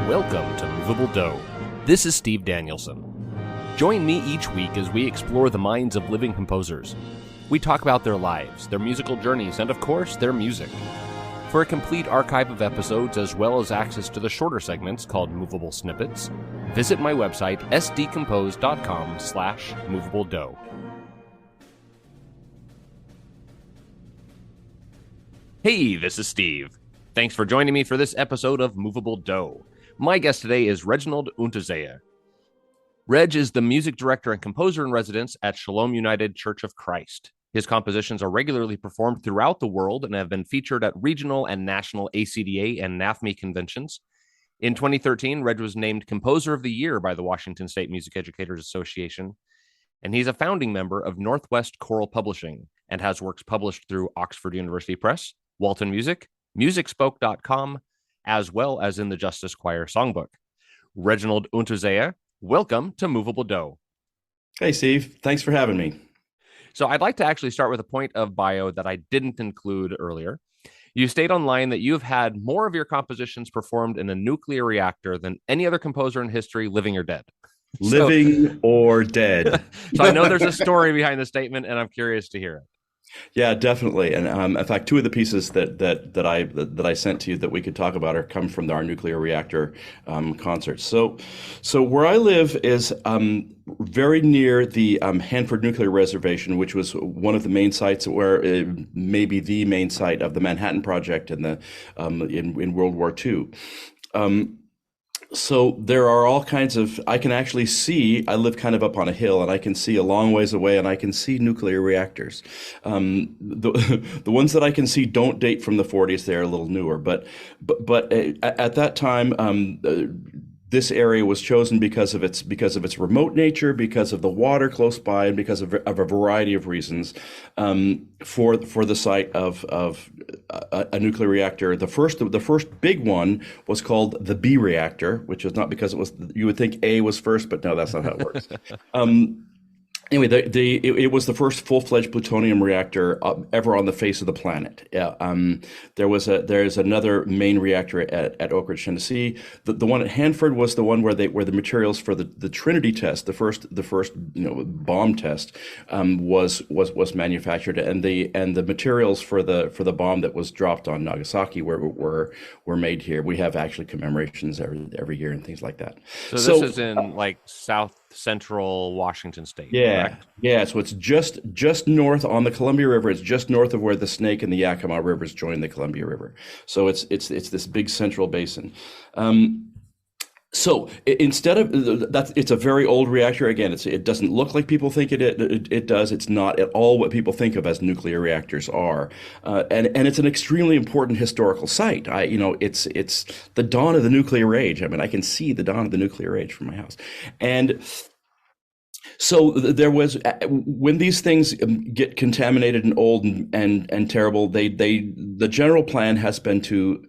Welcome to Moveable Dough. This is Steve Danielson. Join me each week as we explore the minds of living composers. We talk about their lives, their musical journeys, and of course, their music. For a complete archive of episodes as well as access to the shorter segments called Movable Snippets, visit my website sdcompose.com/moveabledough. Hey, this is Steve. Thanks for joining me for this episode of Moveable Dough. My guest today is Reginald Unterseher. Reg is the music director and composer in residence at Shalom United Church of Christ. His compositions are regularly performed throughout the world and have been featured at regional and national ACDA and NAFME conventions. In 2013, Reg was named Composer of the Year by the Washington State Music Educators Association, and he's a founding member of Northwest Choral Publishing and has works published through Oxford University Press, Walton Music, MusicSpoke.com, as well as in the Justice Choir Songbook. Reginald Unterseher, welcome to Moveable Dough. Hey, Steve. Thanks for having me. So I'd like to actually start with a point of bio that I didn't include earlier. You state online that you've had more of your compositions performed in a nuclear reactor than any other composer in history, living or dead. Living or dead. So I know there's a story behind the statement, and I'm curious to hear it. Yeah, definitely. And in fact, two of the pieces that I sent to you that we could talk about come from our nuclear reactor concerts. So where I live is very near the Hanford Nuclear Reservation, which was one of the main sites, where maybe the main site of the Manhattan Project in in World War II. So there are all kinds of, I can actually see, I live kind of up on a hill, and I can see a long ways away, and I can see nuclear reactors. The ones that I can see don't date from the 40s. They're a little newer, but at that time, this area was chosen because of its remote nature, because of the water close by, and because of a variety of reasons for the site of a nuclear reactor. The first big one was called the B reactor, which is not because it was, you would think A was first, but no, that's not how it works. Anyway, it was the first full-fledged plutonium reactor ever on the face of the planet. There's another main reactor at Oak Ridge, Tennessee. The one at Hanford was the one where the materials for the Trinity test, the first bomb test, was manufactured, and the materials for the bomb that was dropped on Nagasaki were made here. We have actually commemorations every year and things like that. So this is in like South Central Washington State. Yeah, correct? yeah. So it's just north on the Columbia River. It's just north of where the Snake and the Yakima rivers join the Columbia River. So it's this big central basin. So instead of that, it's a very old reactor. Again, it doesn't look like people think it does. It's not at all what people think of as nuclear reactors are, and it's an extremely important historical site. It's the dawn of the nuclear age. I mean, I can see the dawn of the nuclear age from my house, and so there was, when these things get contaminated and old and terrible, the general plan has been to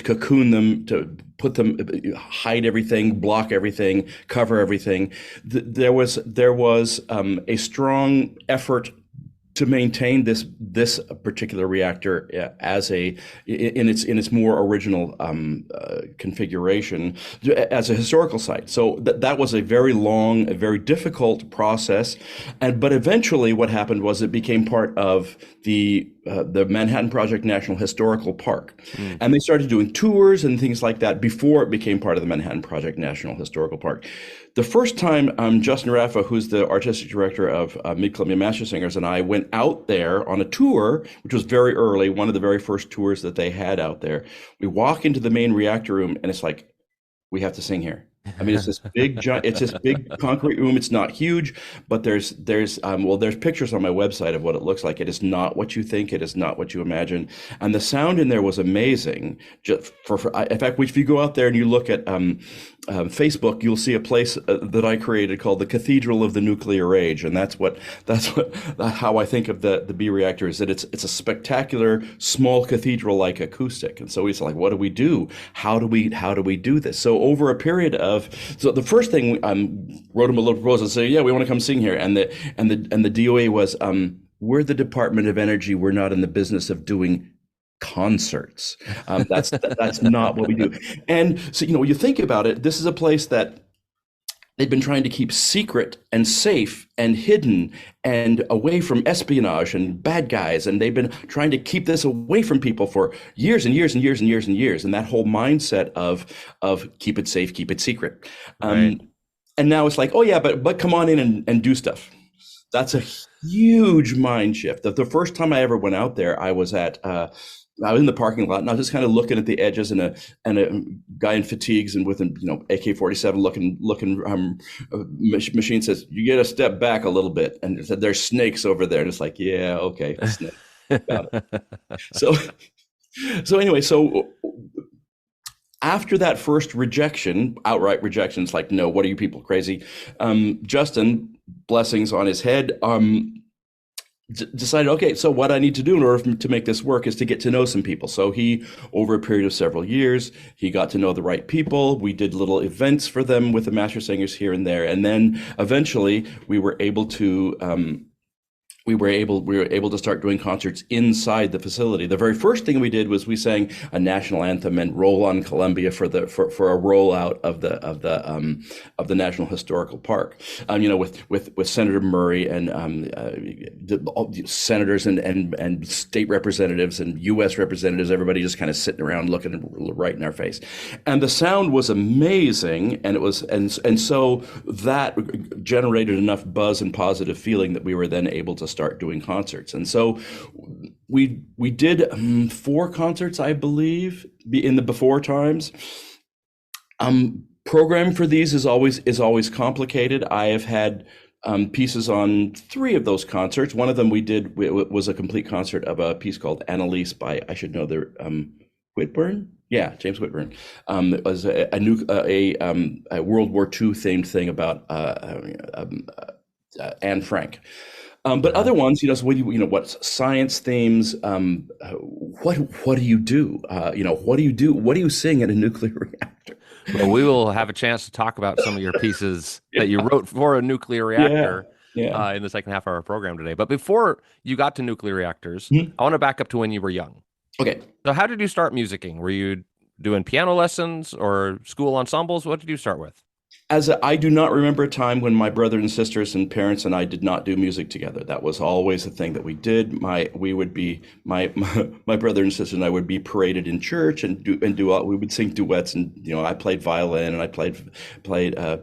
cocoon them, to put them, hide everything, block everything, cover everything. There was a strong effort to maintain this particular reactor in its more original configuration as a historical site. So that was a very long, a very difficult process, but eventually what happened was it became part of the Manhattan Project National Historical Park, and they started doing tours and things like that before it became part of the Manhattan Project National Historical Park. The first time Justin Raffa, who's the artistic director of Mid-Columbia Master Singers, and I went out there on a tour, which was very early, one of the very first tours that they had out there. We walk into the main reactor room, and it's like, we have to sing here. I mean, it's this big concrete room. It's not huge, but there's pictures on my website of what it looks like. It is not what you think. It is not what you imagine. And the sound in there was amazing. In fact, if you go out there and you look at Facebook, you'll see a place that I created called the Cathedral of the Nuclear Age, and that's how I think of the B reactor, is that it's a spectacular small cathedral-like acoustic. And so he's like, what do we do? How do we do this? So over a period of, so the first thing, wrote him a little proposal and said, yeah, we want to come sing here, and the DOA was, we're the Department of Energy. We're not in the business of doing concerts. That's not what we do. And so, when you think about it, this is a place that they've been trying to keep secret and safe and hidden and away from espionage and bad guys. And they've been trying to keep this away from people for years and years and years and years and years. And that whole mindset of keep it safe, keep it secret. Right. And now it's like, oh yeah, but come on in and do stuff. That's a huge mind shift. The first time I ever went out there, I was in the parking lot and I was just kind of looking at the edges, and a guy in fatigues and with AK-47 looking machine says, "You get a step back a little bit," and it said, "There's snakes over there," and it's like, yeah, okay, snake. Got it. So anyway, after that first rejection, outright rejection, it's like, no, what are you people crazy? Justin, blessings on his head, decided, okay, so what I need to do in order to make this work is to get to know some people. So he, over a period of several years, he got to know the right people. We did little events for them with the master singers here and there. And then eventually we were able to start doing concerts inside the facility. The very first thing we did was we sang a national anthem and "Roll on Columbia" for a rollout of the National Historical Park. With Senator Murray and all the senators and state representatives and U.S. representatives, everybody just kind of sitting around looking right in our face, and the sound was amazing, and so that generated enough buzz and positive feeling that we were then able to start doing concerts. And so we did 4 concerts, I believe, in the before times. Programming for these is always complicated. I have had pieces on 3 of those concerts. One of them we did was a complete concert of a piece called Annalise by, I should know the Whitburn. Yeah, James Whitburn. It was a World War II themed thing about Anne Frank. But other ones, so what science themes? What do you do? What do you do? What do you sing in a nuclear reactor? Well, we will have a chance to talk about some of your pieces that you wrote for a nuclear reactor in the second half of our program today. But before you got to nuclear reactors, I want to back up to when you were young. Okay. So how did you start musicking? Were you doing piano lessons or school ensembles? What did you start with? I do not remember a time when my brother and sisters and parents and I did not do music together. That was always a thing that we did. My brother and sister and I would be paraded in church and we would sing duets, and I played violin and I played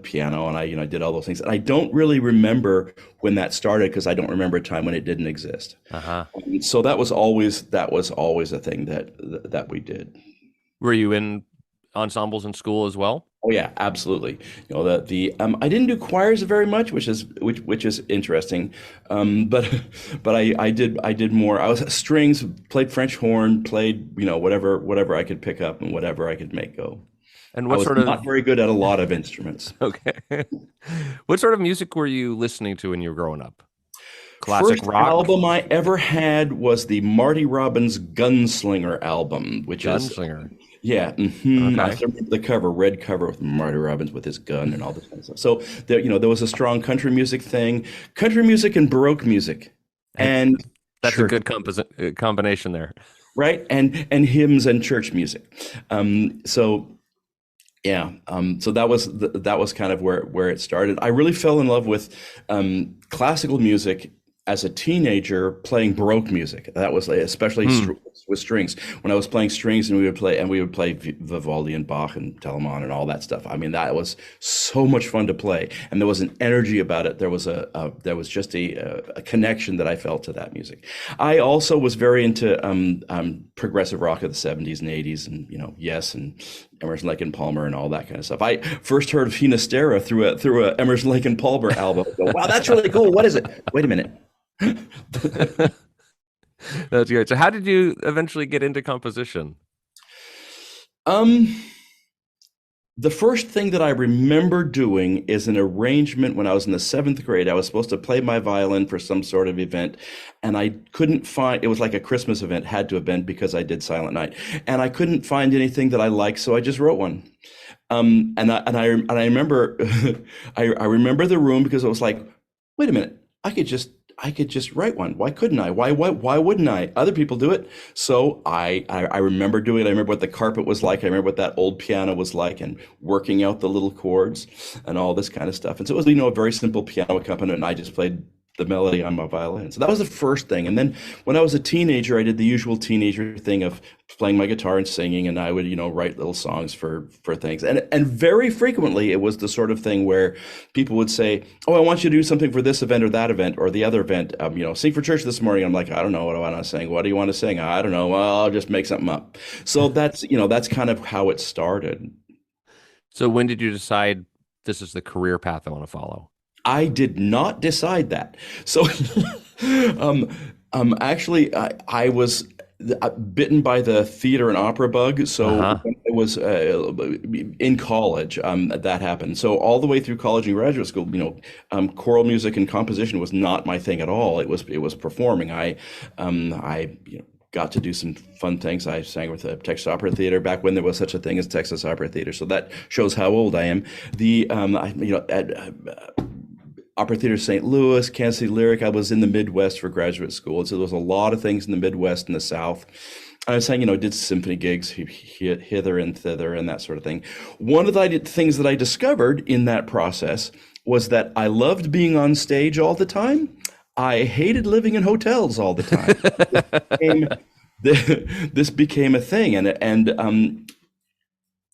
piano, and I did all those things. And I don't really remember when that started because I don't remember a time when it didn't exist. So that was always a thing that we did. Were you in ensembles in school as well? Oh yeah, absolutely. I didn't do choirs very much, which is interesting. But I did more. I was strings, played French horn, played whatever I could pick up and whatever I could make go. And I was not very good at a lot of instruments. Okay. What sort of music were you listening to when you were growing up? Classic First rock? album I ever had was the Marty Robbins Gunslinger album, which Gunslinger. Yeah, Okay. I remember the cover, red cover with Marty Robbins with his gun and all this kind of stuff. So there was a strong country music thing, country music and Baroque music, and that's church, a good combination there, right? And hymns and church music. So that was kind of where it started. I really fell in love with classical music as a teenager, playing Baroque music. That was especially with strings. When I was playing strings, and we would play Vivaldi and Bach and Telemann and all that stuff. I mean, that was so much fun to play, and there was an energy about it. There was just a connection that I felt to that music. I also was very into progressive rock of the 70s and 80s, and Yes, and Emerson, Lake and Palmer and all that kind of stuff. I first heard of Finistera through a Emerson, Lake and Palmer album. I go, wow, that's really cool. What is it? Wait a minute. That's great. So how did you eventually get into composition? The first thing that I remember doing is an arrangement when I was in the 7th grade. I was supposed to play my violin for some sort of event, and I couldn't find, it was like a Christmas event, had to have been because I did Silent Night, and I couldn't find anything that I liked, so I just wrote one. And I remember I remember the room because it was like, wait a minute, I could just I could just write one. Why couldn't I? Why wouldn't I? Other people do it. So I remember doing it. I remember what the carpet was like. I remember what that old piano was like and working out the little chords and all this kind of stuff. And so it was, a very simple piano accompaniment, and I just played the melody on my violin. So that was the first thing. And then when I was a teenager, I did the usual teenager thing of playing my guitar and singing, and I would, write little songs for things. And very frequently it was the sort of thing where people would say, "Oh, I want you to do something for this event or that event or the other event. Sing for church this morning." I'm like, "I don't know what do I want to sing. What do you want to sing?" "I don't know. Well, I'll just make something up." So that's kind of how it started. So when did you decide this is the career path I want to follow? I did not decide that. So, um, actually, I was bitten by the theater and opera bug. So Uh-huh. when I was in college, that happened. So all the way through college and graduate school, choral music and composition was not my thing at all. It was performing. I got to do some fun things. I sang with the Texas Opera Theater back when there was such a thing as Texas Opera Theater. So that shows how old I am. Opera Theater St. Louis, Kansas City Lyric. I was in the Midwest for graduate school. And so there was a lot of things in the Midwest and the South. I was saying, did symphony gigs hither and thither and that sort of thing. One of the things that I discovered in that process was that I loved being on stage all the time. I hated living in hotels all the time. Became- this became a thing,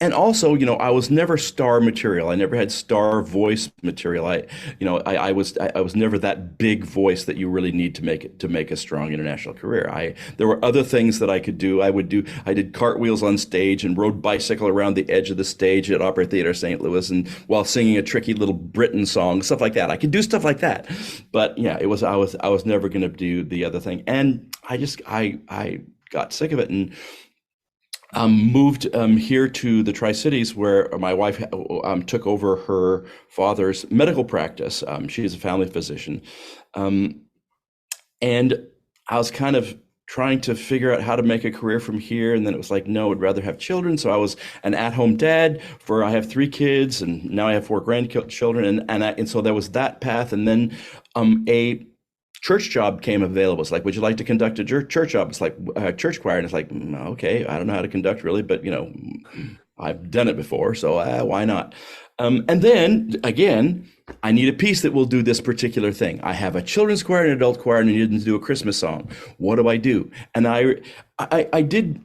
and also, I was never star material. I never had star voice material. I was never that big voice that you really need to make a strong international career. There were other things that I could do. I did cartwheels on stage and rode bicycle around the edge of the stage at Opera Theater St. Louis, and while singing a tricky little Britain song, stuff like that. I could do stuff like that. But yeah, I was never going to do the other thing. And I got sick of it and moved here to the Tri-Cities, where my wife took over her father's medical practice. She is a family physician. Um, and I was kind of trying to figure out how to make a career from here. And then it was like, no, I'd rather have children. So I was an at-home dad I have 3 kids, and now I have 4 grandchildren. And so there was that path. And then a church job came available. It's like, would you like to conduct a church job? It's like church choir. And it's like, okay, I don't know how to conduct really, but I've done it before, so why not? And then again, I need a piece that will do this particular thing. I have a children's choir and an adult choir, and I need to do a Christmas song. What do I do? And I did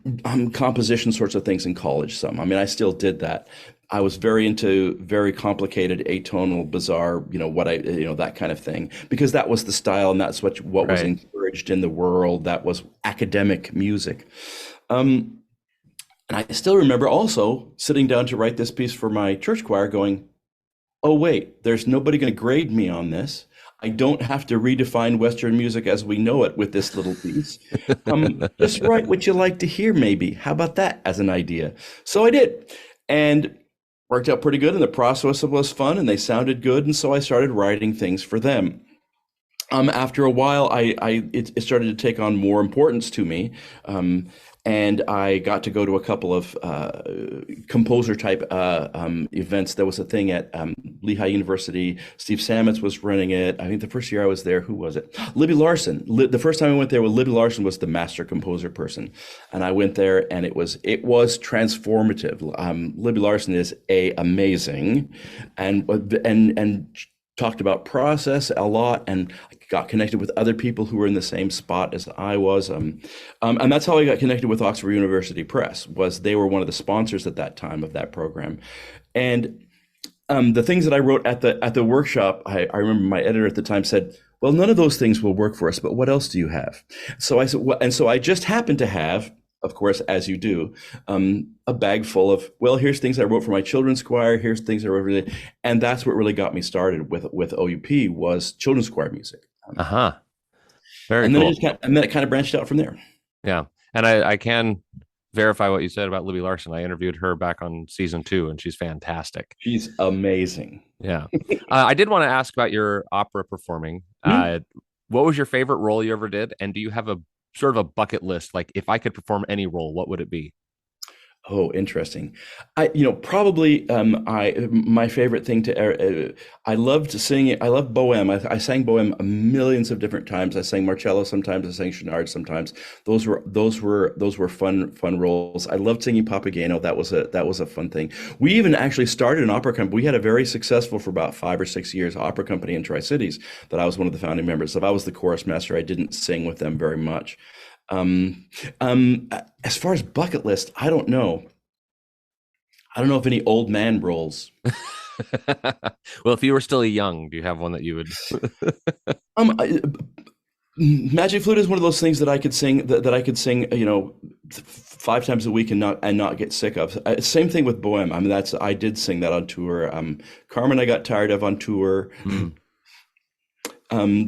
composition sorts of things in college. Some, I mean, I still did that. I was very into very complicated, atonal, bizarre, that kind of thing, because that was the style, and that's what was Right. encouraged in the world. That was academic music. Um, and I still remember also sitting down to write this piece for my church choir going, "Oh, wait, there's nobody going to grade me on this. I don't have to redefine Western music as we know it with this little piece. Just write what you like to hear, maybe. How about that as an idea?" So I did. And worked out pretty good, and the process was fun, and they sounded good. And so I started writing things for them. After a while, it started to take on more importance to me, and I got to go to a couple of composer type events. There was a thing at Lehigh University. Steve Sametz was running it. I think the first year I was there, who was it? Libby Larson. The first time I went there, Libby Larson was the master composer person, and I went there, and it was transformative. Libby Larson is amazing, and talked about process a lot, and I got connected with other people who were in the same spot as I was. And that's how I got connected with Oxford University Press. Was they were one of the sponsors at that time of that program, and the things that I wrote at the workshop, I remember my editor at the time said, "Well, none of those things will work for us, but what else do you have?" So I said, well, and so I just happened to have, of course, as you do, a bag full of, well, here's things I wrote for my children's choir, here's things I wrote, and that's what really got me started with OUP was children's choir music. Uh-huh. Very And then cool. it kind of branched out from there. Yeah. And I can verify what you said about Libby Larson. I interviewed her back on season 2, and she's fantastic. She's amazing. Yeah. I did want to ask about your opera performing. Hmm? What was your favorite role you ever did? And do you have a sort of a bucket list? Like, if I could perform any role, what would it be? Oh, interesting. Probably I my favorite thing to I loved singing. I love Bohème. I sang Bohème millions of different times. I sang Marcello sometimes. I sang Chenard sometimes. Those were fun roles. I loved singing Papageno. That was a fun thing. We even actually started an opera company. We had a very successful for about 5 or 6 years opera company in Tri-Cities that I was one of the founding members of. I was the chorus master. I didn't sing with them very much. Um, um, as far as bucket list, I don't know. I don't know if any old man roles. Well, if you were still young, do you have one that you would? I, Magic flute is one of those things that I could sing that I could sing, 5 times a week and not get sick of. Same thing with Bohème. I mean, that's I did sing that on tour. Carmen, I got tired of on tour. Mm.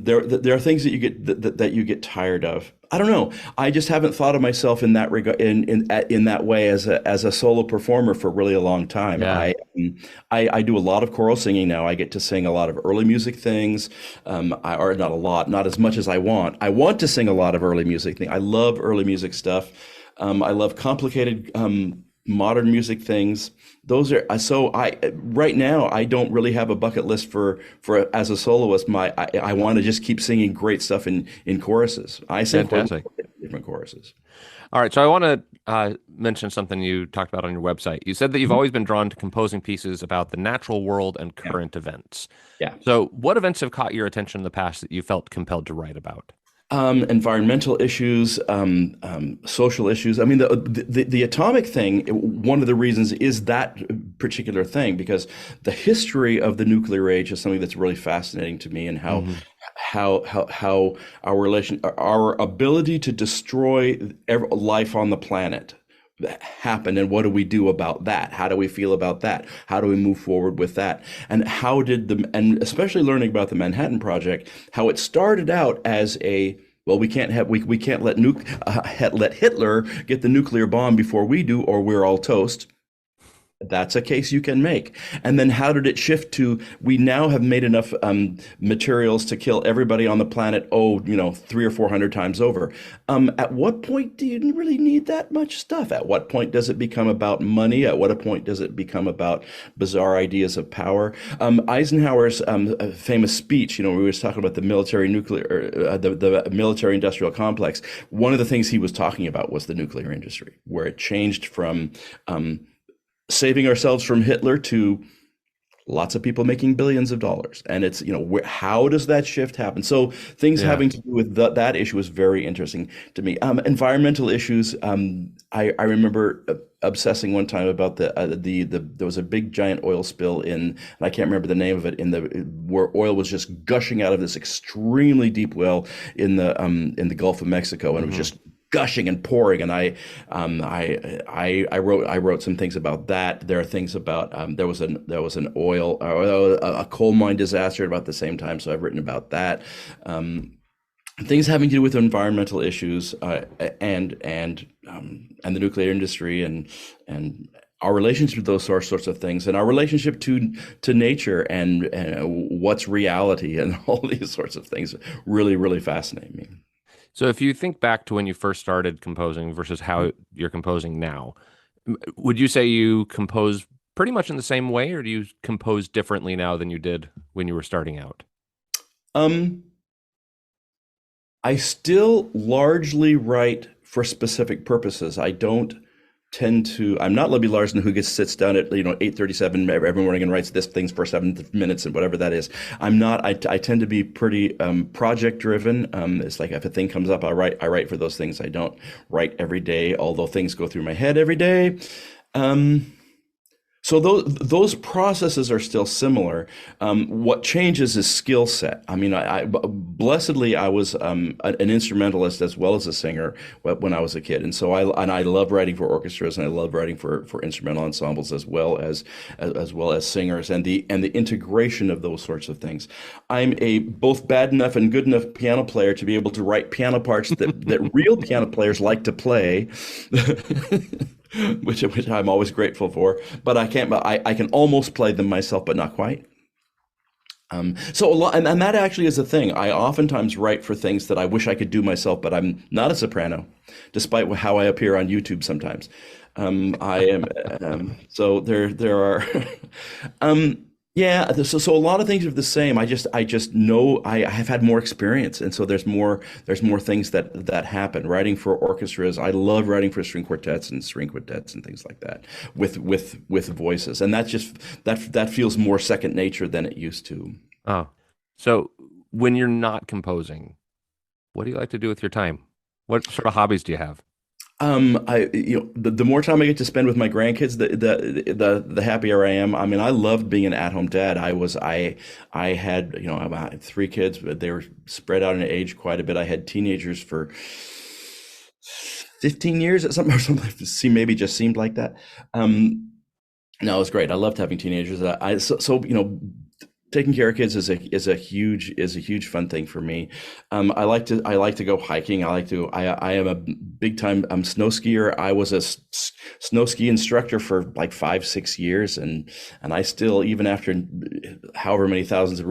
There are things that that you get tired of. I don't know. I just haven't thought of myself in that regard in that way as a solo performer for really a long time. Yeah, I do a lot of choral singing now. I get to sing a lot of early music things, or not a lot, not as much as I want. I want to sing a lot of early music things. I love early music stuff. I love complicated modern music things. Those are so I right now I don't really have a bucket list for as a soloist. I want to just keep singing great stuff in choruses. I sing quite fantastic. different choruses. All right, so I want to mention something you talked about on your website. You said that you've Mhm. always been drawn to composing pieces about the natural world and Yeah, current events. yeah. So, what events have caught your attention in the past that you felt compelled to write about? Environmental issues, social issues. I mean, the atomic thing. One of the reasons is that particular thing because the history of the nuclear age is something that's really fascinating to me, and Hmm. how our ability to destroy life on the planet happened, and what do we do about that? How do we feel about that? How do we move forward with that? And and especially learning about the Manhattan Project, how it started out as a well, we can't let Hitler get the nuclear bomb before we do, or we're all toast. That's a case you can make. And then how did it shift to we now have made enough materials to kill everybody on the planet, 300 or 400 times over. At what point do you really need that much stuff? At what point does it become about money? At what point does it become about bizarre ideas of power? Eisenhower's famous speech, where he was talking about the the military industrial complex. One of the things he was talking about was the nuclear industry, where it changed from um, saving ourselves from Hitler to lots of people making billions of dollars. And it's, how does that shift happen? So things Yeah. having to do with that issue is very interesting to me. Environmental issues. I remember obsessing one time about there was a big giant oil spill and I can't remember the name of it where oil was just gushing out of this extremely deep well in the Gulf of Mexico, and it was Hmm. just gushing and pouring. And I wrote some things about that. There are things about there was an oil or a coal mine disaster at about the same time, so I've written about that. Things having to do with environmental issues, and the nuclear industry, and our relationship to those sorts of things, and our relationship to nature, and what's reality, and all these sorts of things really fascinate me. So, if you think back to when you first started composing versus how you're composing now, would you say you compose pretty much in the same way, or do you compose differently now than you did when you were starting out? Um, I still largely write for specific purposes. I don't tend to. I'm not Libby Larsen who gets sits down at 8:37 every morning and writes this things for 7 minutes and whatever that is. I'm not. I tend to be pretty project driven. It's like if a thing comes up, I write for those things. I don't write every day, although things go through my head every day. Um, so those processes are still similar. What changes is skill set. I mean, blessedly I was an instrumentalist as well as a singer when I was a kid, and so I love writing for orchestras, and I love writing for instrumental ensembles as well as singers, and the integration of those sorts of things. I'm a both bad enough and good enough piano player to be able to write piano parts that real piano players like to play. which I'm always grateful for. But I can't. I can almost play them myself, but not quite. So a lot, and that actually is a thing. I oftentimes write for things that I wish I could do myself, but I'm not a soprano, despite how I appear on YouTube sometimes. I am, so there are, yeah. So a lot of things are the same. I just know I have had more experience, and so there's more things that happen. Writing for orchestras, I love writing for string quartets and things like that with voices, and that feels more second nature than it used to. Oh, so when you're not composing, what do you like to do with your time? What sort of hobbies do you have? The more time I get to spend with my grandkids, the happier I am. I mean, I loved being an at-home dad. I had, I had three kids, but they were spread out in age quite a bit. I had teenagers for 15 years at something or something. Maybe just seemed like that. No, it was great. I loved having teenagers. Taking care of kids is a huge fun thing for me. I like to go hiking. I am a big time snow skier. I was a snow ski instructor for like 5 6 years, and I still, even after however many thousands of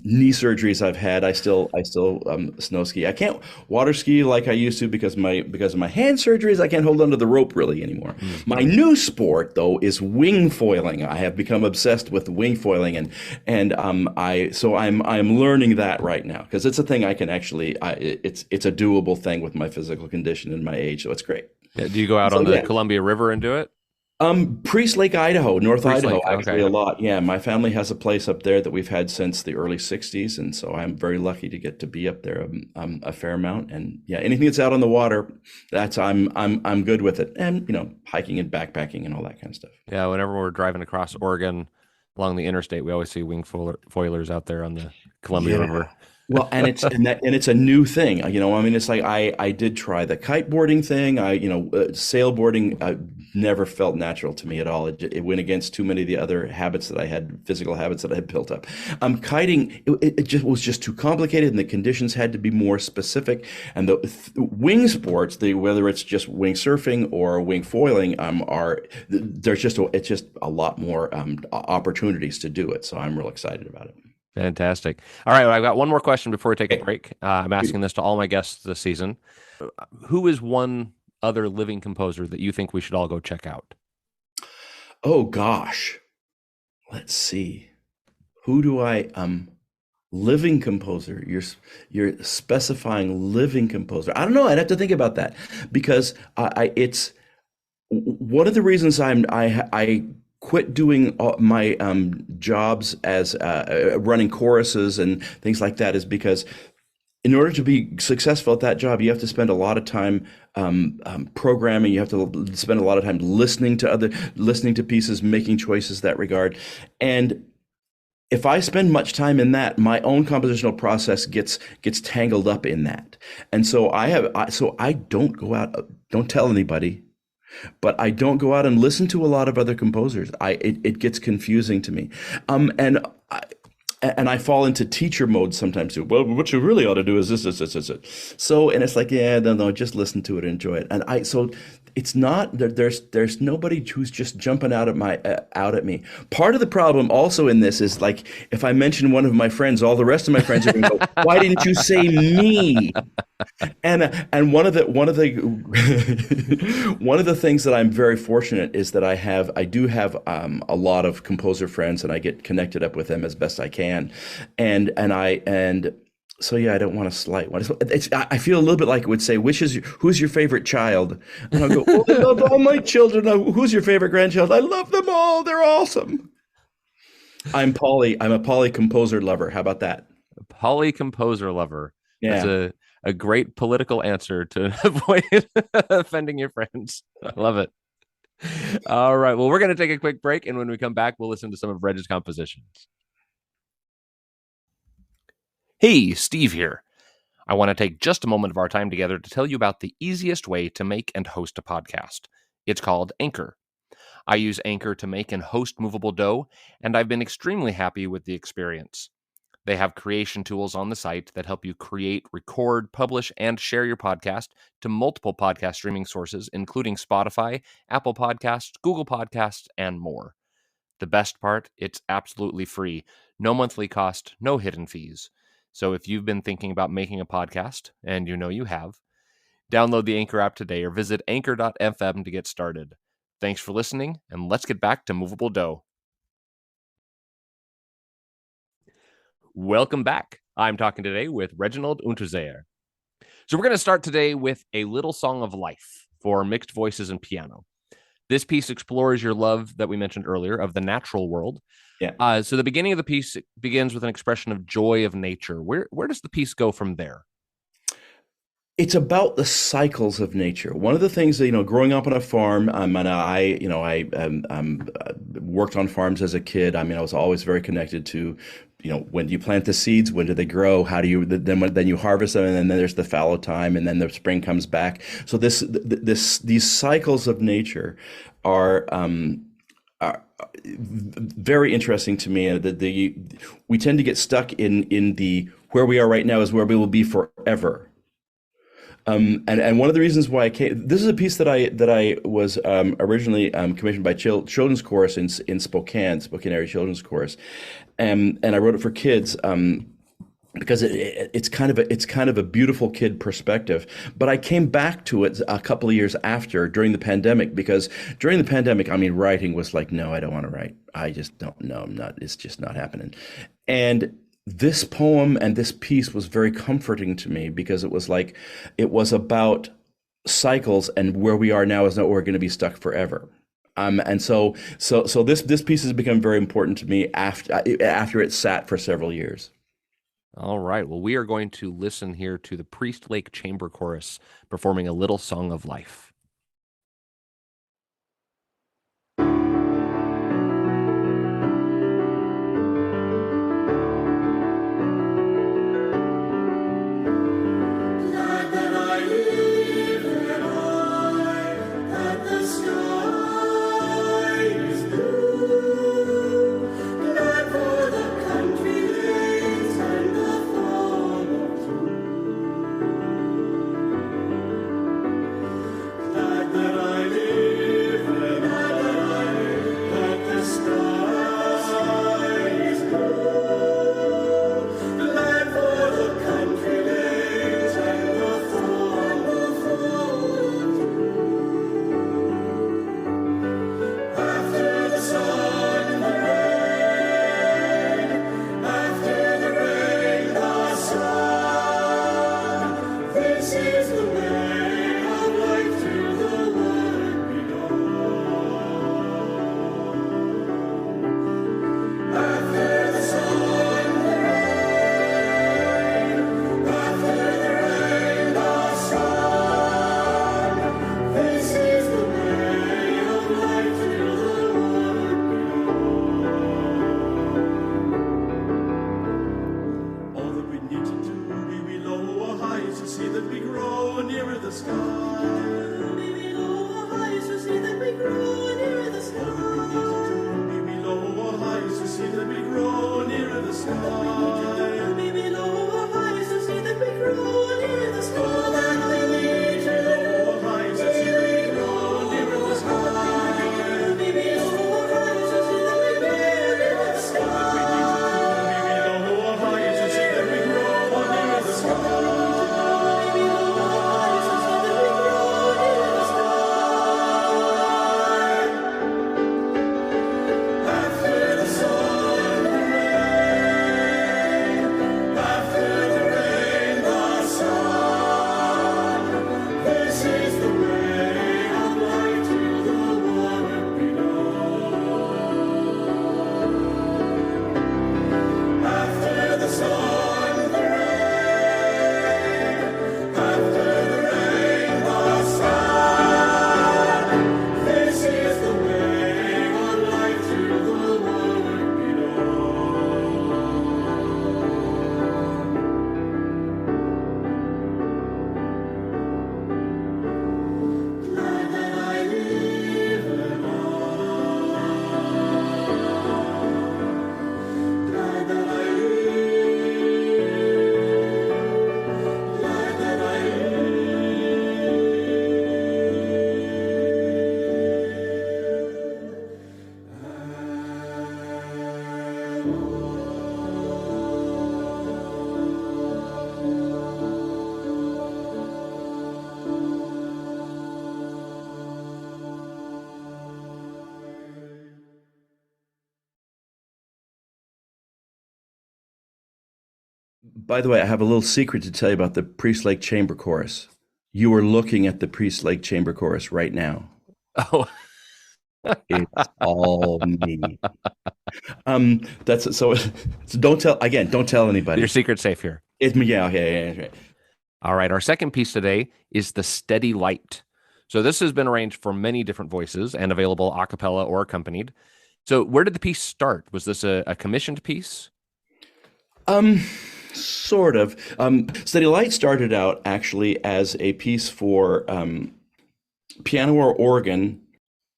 knee surgeries I've had, I still snow ski. I can't water ski like I used to because of my hand surgeries. I can't hold onto the rope really anymore. My Hmm. new sport though is wing foiling. I have become obsessed with wing foiling, and I'm learning that right now because it's a thing I can actually it's a doable thing with my physical condition and my age, so it's great. Yeah, do you go out So on the yeah, Columbia River and do it? Priest Lake, Idaho, North Priest Idaho, Lake. actually Okay. a lot. Yeah, my family has a place up there that we've had since the early '60s, and so I'm very lucky to get to be up there a fair amount. And yeah, anything that's out on the water, I'm good with it. And hiking and backpacking and all that kind of stuff. Yeah, whenever we're driving across Oregon along the interstate, we always see foilers out there on the Columbia Yeah. River. Well, and it's a new thing. I mean, it's like I did try the kiteboarding thing. Sailboarding never felt natural to me at all. It went against too many of the other habits that I had, physical habits that I had built up. Kiting, it just was just too complicated, and the conditions had to be more specific. And the wing sports, whether it's just wing surfing or wing foiling, are there's just it's just a lot more opportunities to do it. So I'm real excited about it. Fantastic. All right, well, I've got one more question before we take a Okay. break. I'm asking this to all my guests this season. Who is one other living composer that you think we should all go check out? Oh gosh. Let's see. Who do I living composer? You're specifying living composer. I don't know. I'd have to think about that because it's one of the reasons I quit doing my jobs as running choruses and things like that is because in order to be successful at that job, you have to spend a lot of time programming. You have to spend a lot of time listening to pieces, making choices that regard. And if I spend much time in that, my own compositional process gets tangled up in that. And so I don't go out, don't tell anybody, but I don't go out and listen to a lot of other composers. It gets confusing to me. I, and I fall into teacher mode sometimes too. Well, what you really ought to do is this. So, and it's like, yeah, no, just listen to it, enjoy it. So it's not there's nobody who's just jumping out at me. Part of the problem also in this is like if I mention one of my friends, all the rest of my friends are going to go, "Why didn't you say me?" And one of the one of the things that I'm very fortunate is that I do have a lot of composer friends, and I get connected up with them as best I can, and so yeah, I don't want to slight one. I feel a little bit like it would say, who's your favorite child? And I'll go, oh, I love all my children. Who's your favorite grandchild? I love them all. They're awesome. I'm a poly composer lover. How about that? Poly composer lover. That's Yeah. a great political answer to avoid offending your friends. I love it. All right. Well, we're going to take a quick break. And when we come back, we'll listen to some of Reg's compositions. Hey, Steve here. I want to take just a moment of our time together to tell you about the easiest way to make and host a podcast. It's called Anchor. I use Anchor to make and host Movable Dough, and I've been extremely happy with the experience. They have creation tools on the site that help you create, record, publish, and share your podcast to multiple podcast streaming sources, including Spotify, Apple Podcasts, Google Podcasts, and more. The best part, it's absolutely free. No monthly cost, no hidden fees. So if you've been thinking about making a podcast, and you know you have, download the Anchor app today or visit Anchor.fm to get started. Thanks for listening, and let's get back to Moveable Dough. Welcome back. I'm talking today with Reginald Unterseher. So we're going to start today with A Little Song of Life for mixed voices and piano. This piece explores your love that we mentioned earlier of the natural world. Yeah. So the beginning of the piece begins with an expression of joy of nature. Where does the piece go from there? It's about the cycles of nature. One of the things that, growing up on a farm, and I worked on farms as a kid. I mean, I was always very connected to, when do you plant the seeds? When do they grow? How do you then you harvest them? And then there's the fallow time, and then the spring comes back. So these cycles of nature are very interesting to me. We tend to get stuck in the where we are right now is where we will be forever. And one of the reasons why I came, this is a piece that I was originally commissioned by Children's Chorus in Spokane area Children's Chorus, and I wrote it for kids because it's kind of a beautiful kid perspective. But I came back to it a couple of years after during the pandemic, because during the pandemic, I mean, writing was like, no, I don't want to write. I just don't know. It's just not happening. And this poem and this piece was very comforting to me, because it was about cycles, and where we are now is not where we're going to be stuck forever. And so this piece has become very important to me after it sat for several years. All right. Well, we are going to listen here to the Priest Lake Chamber Chorus performing A Little Song of Life. By the way, I have a little secret to tell you about the Priest Lake Chamber Chorus. You are looking at the Priest Lake Chamber Chorus right now. Oh, It's all me. That's so. So don't tell again. Don't tell your anybody. secret's safe here. It's me. Yeah, yeah. All right. Our second piece today is the steady light. So this has been arranged for many different voices and available a cappella or accompanied. So where did the piece start? Was this a commissioned piece? Um, Sort of. Steady Light started out actually as a piece for piano or organ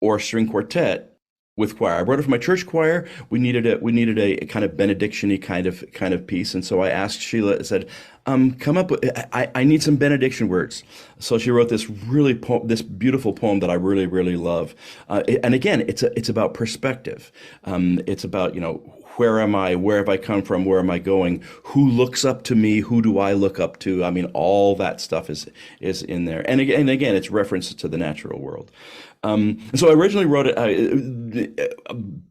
or string quartet with choir. I wrote it for my church choir. We needed a kind of benediction-y kind of piece, and so I asked Sheila. I said, "Come up with. I need some benediction words." So she wrote this beautiful poem that I really really love. And again, it's about perspective. It's about where am I? Where have I come from? Where am I going? Who looks up to me? Who do I look up to? I mean, all that stuff is in there. And again, it's references to the natural world. And so I originally wrote it.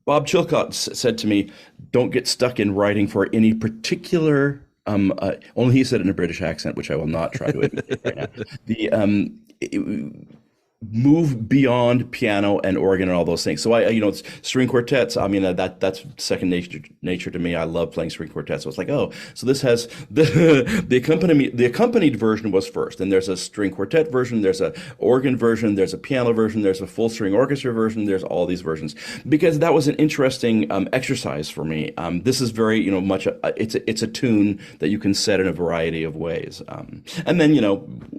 Bob Chilcott said to me, "Don't get stuck in writing for any particular." Only he said it in a British accent, which I will not try to imitate right now. Move beyond piano and organ and all those things. So string quartets. I mean, that's second nature to me. I love playing string quartets. So it's like, oh, so this has the accompanied version was first, and there's a string quartet version, there's a organ version, there's a piano version, there's a full string orchestra version, there's all these versions because that was an interesting exercise for me. This is very much it's a tune that you can set in a variety of ways. And then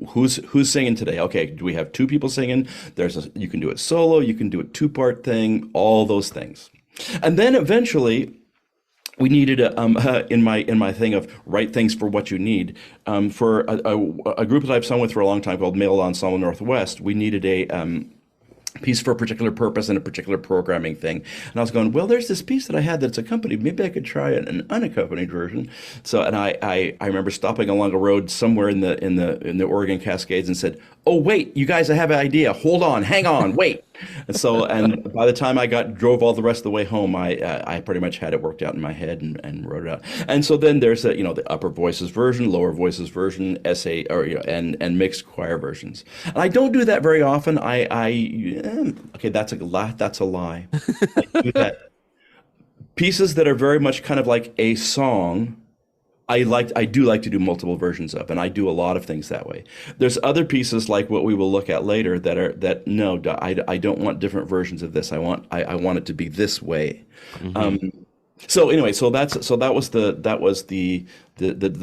who's singing today? Okay, do we have two people singing? You can do it solo, you can do a two-part thing, all those things. And then eventually we needed in my thing of write things for what you need, for a group that I've sung with for a long time called Male Ensemble Northwest. We needed a piece for a particular purpose and a particular programming thing. And I was going, well, there's this piece that I had that's accompanied. Maybe I could try an unaccompanied version. So, and I remember stopping along a road somewhere in the Oregon Cascades and said, "Oh, wait, you guys, I have an idea. Hold on, hang on, wait." And by the time I drove all the rest of the way home, I pretty much had it worked out in my head and wrote it out. And so then there's the upper voices version, lower voices version, essay or and mixed choir versions. And I don't do that very often. Okay, that's a lie. That's a lie. I do that. Pieces that are very much kind of like a song. I do like to do multiple versions of, and I do a lot of things that way. There's other pieces like what we will look at later no, I don't want different versions of this. I want it to be this way. Mm-hmm. So anyway, that was the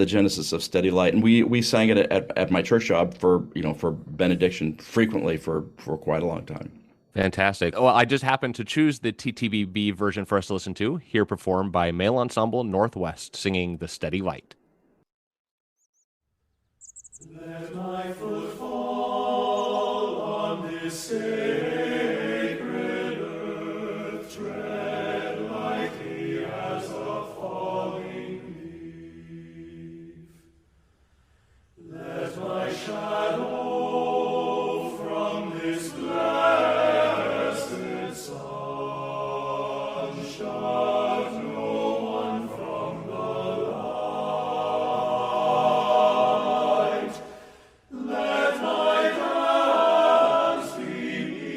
genesis of Steady Light, and we sang it at my church job for benediction frequently for quite a long time. Fantastic. Well, I just happened to choose the TTVB version for us to listen to, here performed by Male Ensemble Northwest, singing The Steady Light. Let my foot fall on this sacred earth, tread lightly as a falling leaf. Let my shadow from this blessed sun shut no one from the light. Let my dance be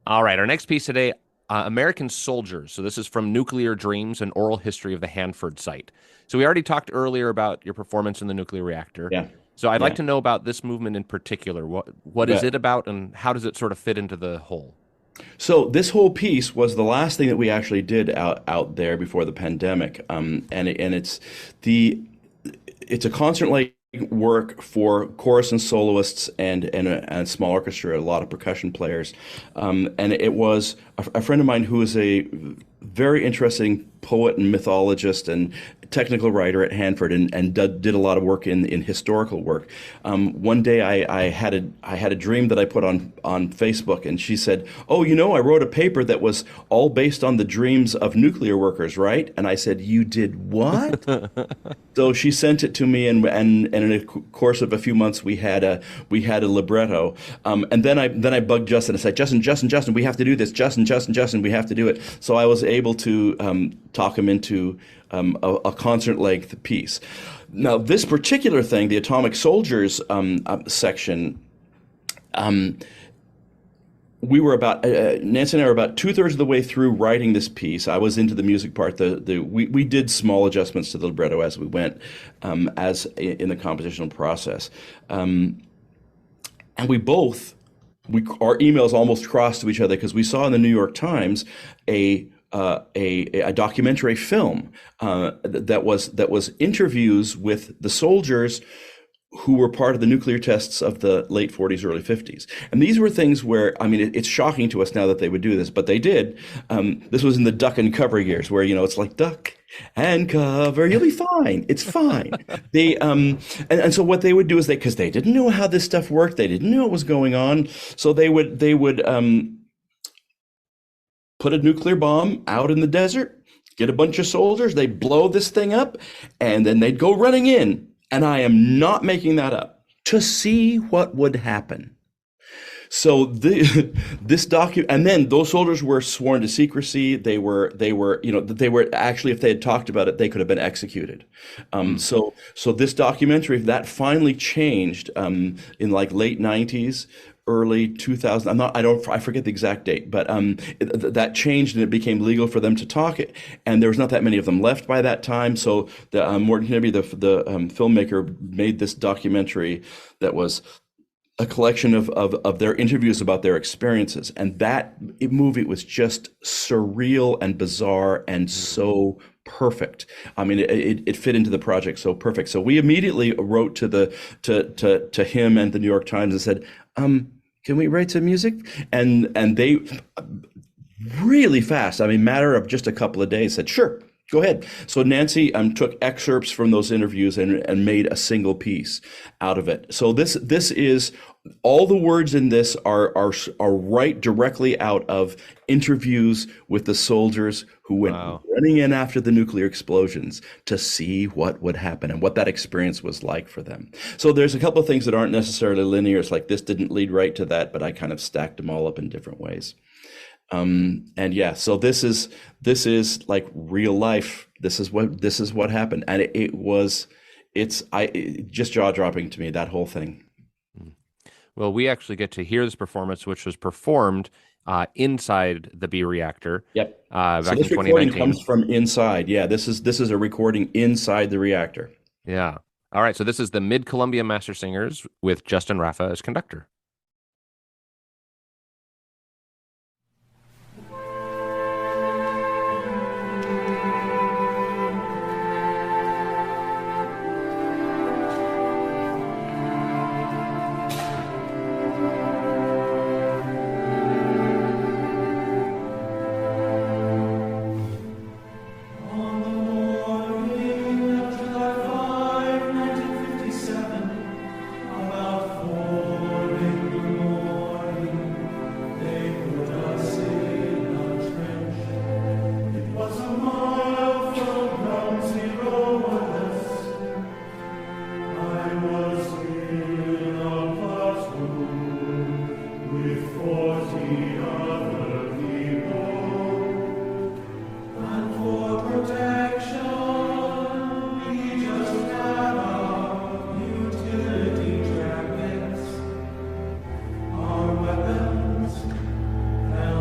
All right, our next piece today, American Soldiers. So this is from Nuclear Dreams, an oral history of the Hanford site. So we already talked earlier about your performance in the nuclear reactor. Yeah, So I'd like yeah, to know about this movement in particular. What you is bet. it about, and how does it sort of fit into the whole? So this whole piece was the last thing that we actually did out there before the pandemic, and the it's a concert like work for chorus and soloists and a small orchestra, a lot of percussion players, and it was a friend of mine who is a very interesting poet and mythologist and technical writer at Hanford and did a lot of work in historical work. One day I had a dream that I put on Facebook, and she said, "Oh, you know, I wrote a paper that was all based on the dreams of nuclear workers, right?" And I said, "You did what?" So she sent it to me, and in the course of a few months, we had a libretto. And then I bugged Justin. I said, Justin, we have to do this. Justin, we have to do it. So I was able to talk him into a concert length piece. Now, this particular thing, the Atomic Soldiers section. We were about Nancy and I were about 2/3 of the way through writing this piece. I was into the music part. We did small adjustments to the libretto as we went, as in the compositional process, and our emails almost crossed to each other because we saw in the New York Times a documentary film that was interviews with the soldiers who were part of the nuclear tests of the late 40s, early 50s. And these were things where, I mean, it's shocking to us now that they would do this, but they did. This was in the duck and cover years where, it's like duck and cover, you'll be fine. It's fine. And so what they would do is because they didn't know how this stuff worked, they didn't know what was going on. So they would put a nuclear bomb out in the desert, get a bunch of soldiers, they'd blow this thing up, and then they'd go running in. And I am not making that up, to see what would happen. So this document, and then those soldiers were sworn to secrecy. They were actually, if they had talked about it, they could have been executed. So this documentary that finally changed in like late 90s. Early 2000, I forget the exact date, but that changed and it became legal for them to talk it. And there was not that many of them left by that time. So Morton Kennedy, the filmmaker, made this documentary that was a collection of their interviews about their experiences. And that movie was just surreal and bizarre and so perfect. I mean, it fit into the project so perfect. So we immediately wrote to him and the New York Times and said, can we write some music? And they really fast, I mean, matter of just a couple of days, said, sure, go ahead. So Nancy took excerpts from those interviews and made a single piece out of it. So this is all the words in this are right directly out of interviews with the soldiers who went running in after the nuclear explosions to see what would happen and what that experience was like for them. So there's a couple of things that aren't necessarily linear. It's like this didn't lead right to that, but I kind of stacked them all up in different ways. And yeah, so this is like real life. This is what happened, and it's just jaw dropping to me, that whole thing. Well, we actually get to hear this performance, which was performed inside the B reactor. Yep. Back So in this 2019. recording comes from inside. Yeah, this is a recording inside the reactor. Yeah. All right. So this is the Mid-Columbia Master Singers with Justin Raffa as conductor. On the morning of July 5, 1957, about 4 in the morning, they put us in a trench. It was a mile from ground zero with us. I was in a platoon with 40 other people. And for protection, we just had our utility jackets. Our weapons held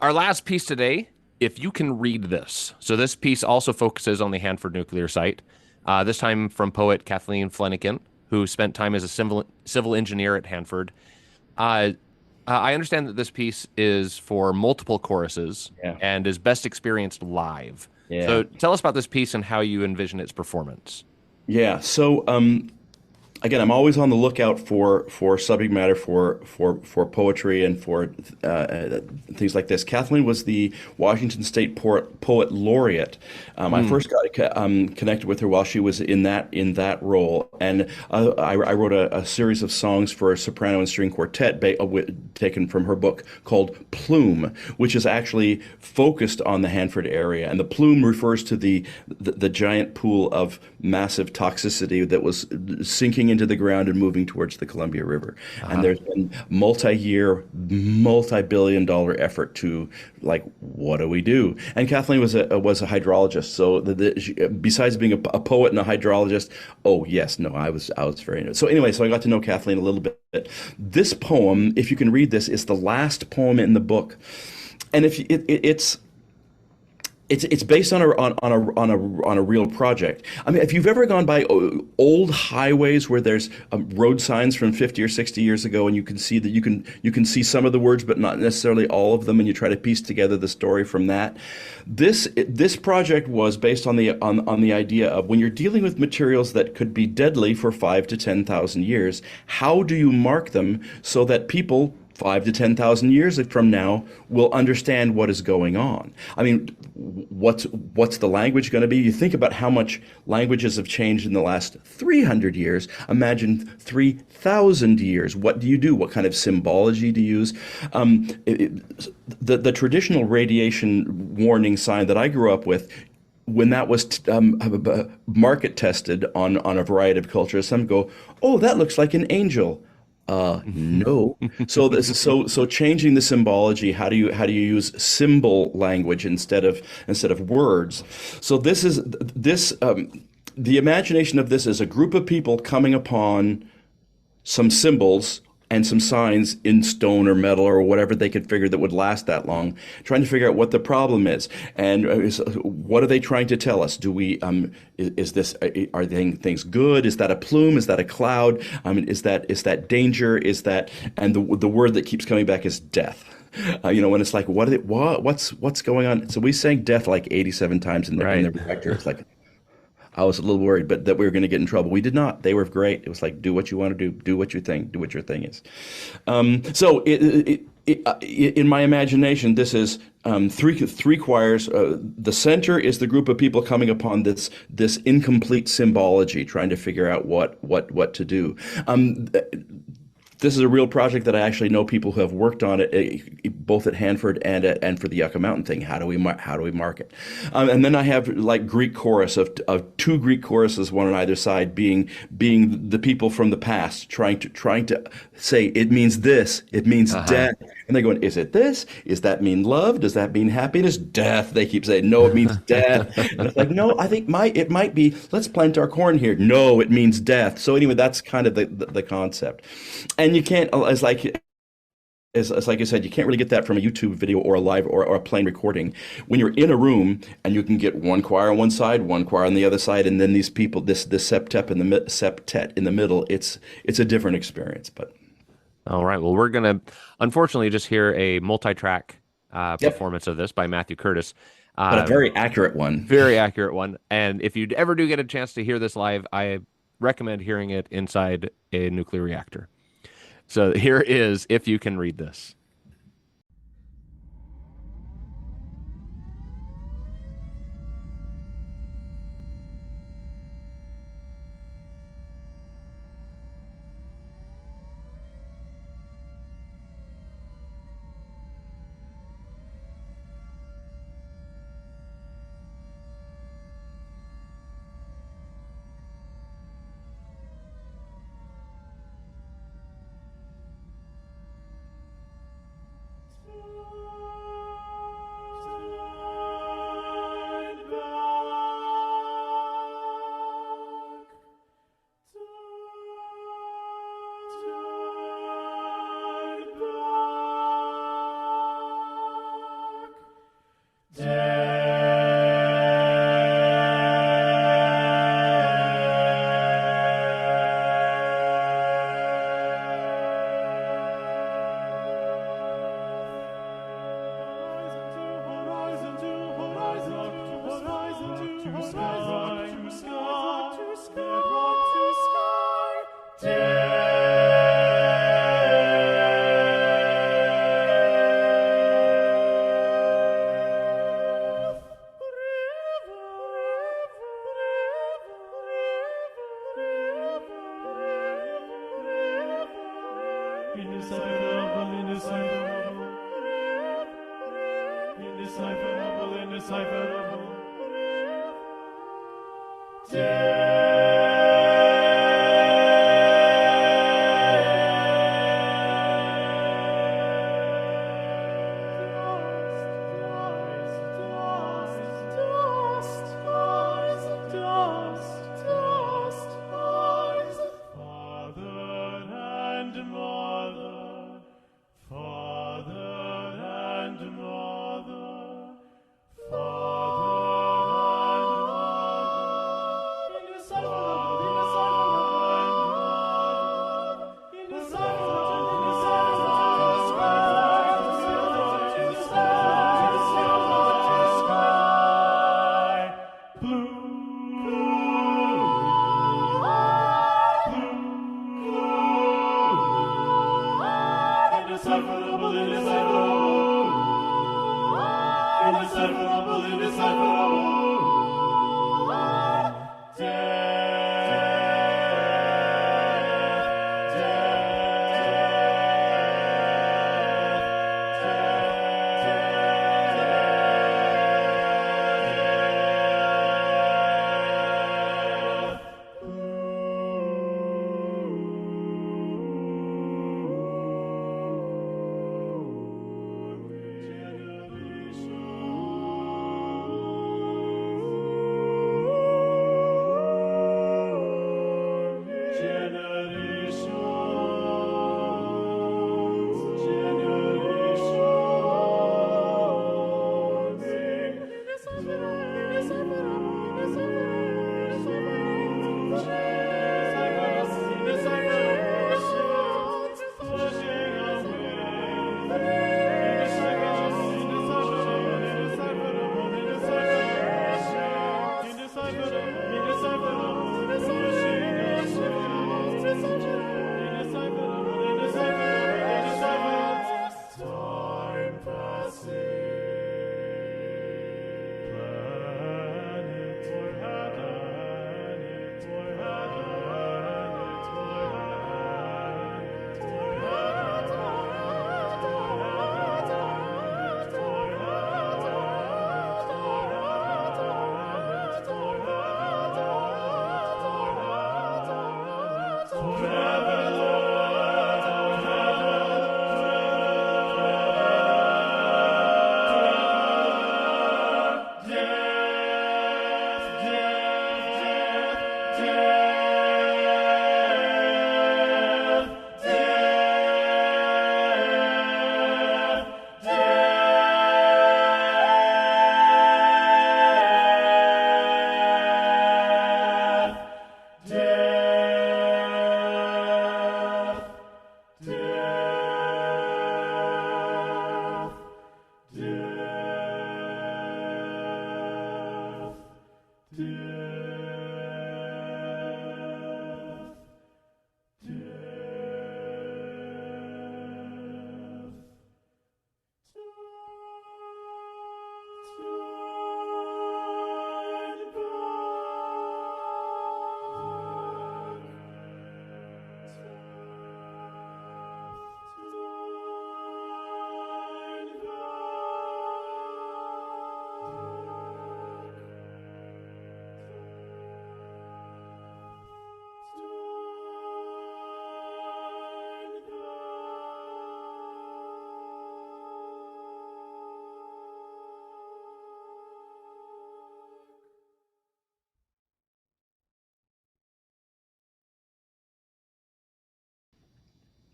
our last piece today, if you can read this. So this piece also focuses on the Hanford nuclear site, this time from poet Kathleen Flanagan, who spent time as a civil engineer at Hanford. Uh, I understand that this piece is for multiple choruses Yeah. and is best experienced live. Yeah. So tell us about this piece and how you envision its performance. Yeah. So, again, I'm always on the lookout for subject matter for poetry and for things like this. Kathleen was the Washington State Poet Laureate. I first got connected with her while she was in that role, and I wrote a series of songs for a soprano and string quartet taken from her book called Plume, which is actually focused on the Hanford area. And the plume refers to the giant pool of massive toxicity that was sinking into the ground and moving towards the Columbia River. And there's been multi-year, multi-billion-dollar effort to, like, what do we do? And Kathleen was a hydrologist. So besides being a poet and a hydrologist, oh yes, no, I was very into it. So anyway, so I got to know Kathleen a little bit. This poem, if you can read this, is the last poem in the book, and if it's based on a real project. I mean, if you've ever gone by old highways where there's road signs from 50 or 60 years ago, and you can see that you can see some of the words, but not necessarily all of them, and you try to piece together the story from that. This project was based on the idea of, when you're dealing with materials that could be deadly for 5 to 10,000 years, how do you mark them so that people 5 to 10,000 years from now will understand what is going on? I mean, what's the language going to be? You think about how much languages have changed in the last 300 years. Imagine 3,000 years. What do you do? What kind of symbology do you use? The traditional radiation warning sign that I grew up with, when that was market tested on a variety of cultures, some go, "Oh, that looks like an angel." No. So changing the symbology. How do you use symbol language instead of words? So the imagination of this is a group of people coming upon some symbols and some signs in stone or metal or whatever they could figure that would last that long, trying to figure out what the problem is and what are they trying to tell us? Do we are things good? Is that a plume? Is that a cloud? I mean, is that danger? Is that, and the word that keeps coming back is death. When it's like, what's going on? So we sang death like 87 times in the reactor. It's like, I was a little worried, but that we were going to get in trouble. We did not. They were great. It was like, do what you want to do what you think, do what your thing is. So in my imagination, this is three choirs. The center is the group of people coming upon this incomplete symbology, trying to figure out what to do. This is a real project that I actually know people who have worked on it, both at Hanford and for the Yucca Mountain thing. How do we mark it? And then I have like Greek chorus of two Greek choruses, one on either side, being the people from the past trying to say, it means this, it means death. And they're going, is it this? Does that mean love? Does that mean happiness? Death. They keep saying, no, it means death. And it's like, no, I think it might be, let's plant our corn here. No, it means death. So anyway, that's kind of the concept. And you can't, as like you said, you can't really get that from a YouTube video or a live or a plain recording. When you're in a room and you can get one choir on one side, one choir on the other side, and then these people, this septet in the middle, it's a different experience. But all right, well, we're gonna unfortunately just hear a multi-track performance of this by Matthew Curtis, but a very accurate one. Very accurate one. And if you ever do get a chance to hear this live, I recommend hearing it inside a nuclear reactor. So here is If You Can Read This.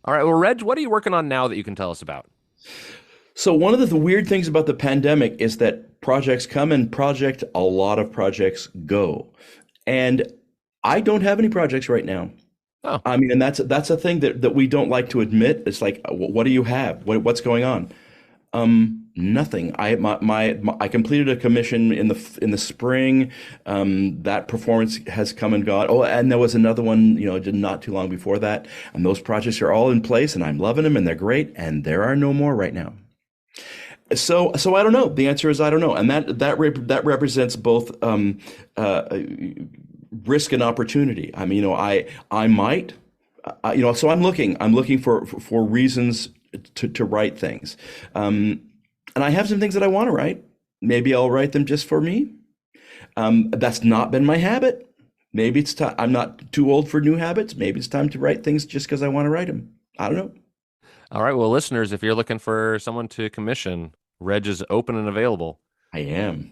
All right. Well, Reg, what are you working on now that you can tell us about? So one of the weird things about the pandemic is that projects come and a lot of projects go. And I don't have any projects right now. Oh, I mean, and that's a thing that we don't like to admit. It's like, what do you have? What's going on? Nothing. I completed a commission in the spring. That performance has come and gone. Oh, and there was another one, not too long before that. And those projects are all in place, and I'm loving them, and they're great. And there are no more right now. So I don't know. The answer is I don't know, and that represents both risk and opportunity. I mean, I might, so I'm looking for reasons to write things. And I have some things that I want to write. Maybe I'll write them just for me. That's not been my habit. Maybe it's time. I'm not too old for new habits. Maybe it's time to write things just because I want to write them. I don't know. All right. Well, listeners, if you're looking for someone to commission, Reg is open and available. I am.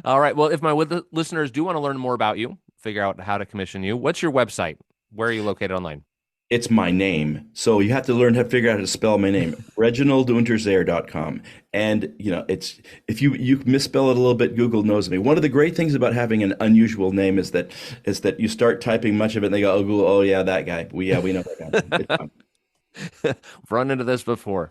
All right. Well, if my listeners do want to learn more about you, figure out how to commission you, what's your website? Where are you located online? It's my name. So you have to learn how to figure out how to spell my name. Reginald.Unterseher.com. And it's if you misspell it a little bit, Google knows me. One of the great things about having an unusual name is that you start typing much of it and they go, oh, Google, oh yeah, that guy. We know that guy. It's fun. I've run into this before.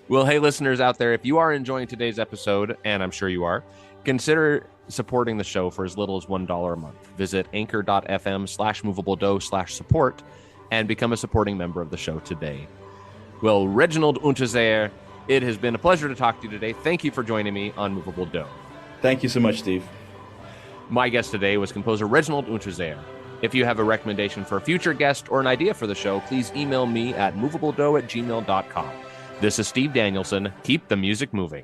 Well, hey, listeners out there, if you are enjoying today's episode, and I'm sure you are, consider supporting the show for as little as $1 a month. Visit anchor.fm/movabledo/support and become a supporting member of the show today. Well, Reginald Unterseher, it has been a pleasure to talk to you today. Thank you for joining me on Moveable Do. Thank you so much, Steve. My guest today was composer Reginald Unterseher. If you have a recommendation for a future guest or an idea for the show, please email me at moveabledo@gmail.com. This is Steve Danielson. Keep the music moving.